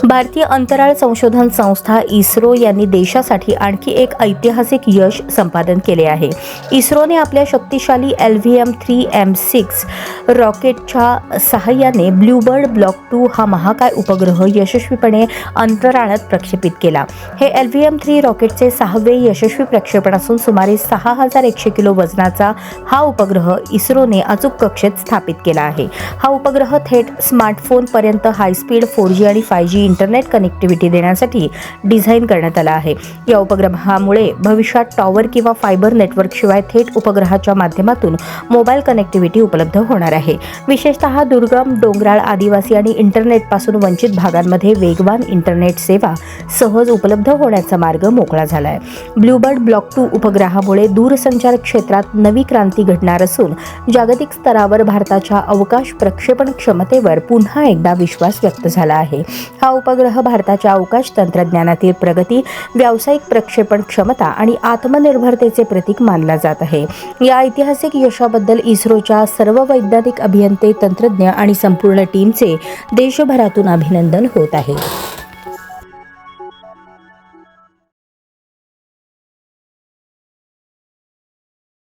भारतीय अंतराळ संशोधन संस्था इस्रो यांनी देशासाठी आणखी एक ऐतिहासिक यश संपादन केले आहे. इस्रोने आपल्या शक्तिशाली LVM-3M6 रॉकेटच्या सहाय्याने ब्लूबर्ड ब्लॉक 2 हा महाकाय उपग्रह यशस्वीपणे अंतराळात प्रक्षेपित केला. हे LVM-3 रॉकेटचे 6वे यशस्वी प्रक्षेपण असून सुमारे 6100 किलो वजनाचा हा उपग्रह इस्रोने अचूक कक्षेत स्थापित केला आहे. हा उपग्रह थेट स्मार्टफोनपर्यंत हायस्पीड 4G आणि 5G इंटरनेट कनेक्टिव्हिटी देण्यासाठी डिझाईन करण्यात आला आहे. या उपग्रहामुळे भविष्यात टॉवर किंवा फायबर नेटवर्कशिवाय थेट उपग्रहाच्या माध्यमातून मोबाईल कनेक्टिव्हिटी उपलब्ध होणार आहे. विशेषतः दुर्गम, डोंगराळ, आदिवासी आणि इंटरनेटपासून वंचित भागांमध्ये वेगवान इंटरनेट सेवा सहज उपलब्ध होण्याचा मार्ग मोकळा झाला आहे. ब्लूबर्ड ब्लॉक 2 उपग्रहामुळे दूरसंचार क्षेत्रात नवी क्रांती घडणार असून जागतिक स्तरावर भारताच्या अवकाश प्रक्षेपण क्षमतेवर पुन्हा एकदा विश्वास व्यक्त झाला आहे. हा उपग्रह भारताच्या अवकाश तंत्रज्ञानातील प्रगती, व्यावसायिक प्रक्षेपण क्षमता आणि आत्मनिर्भरतेचे प्रतीक मानला जात आहे. या ऐतिहासिक यशाबद्दल इस्रोच्या सर्व वैज्ञानिक, अभियंते, तंत्रज्ञ आणि संपूर्ण टीमचे देशभरातून अभिनंदन होत आहे.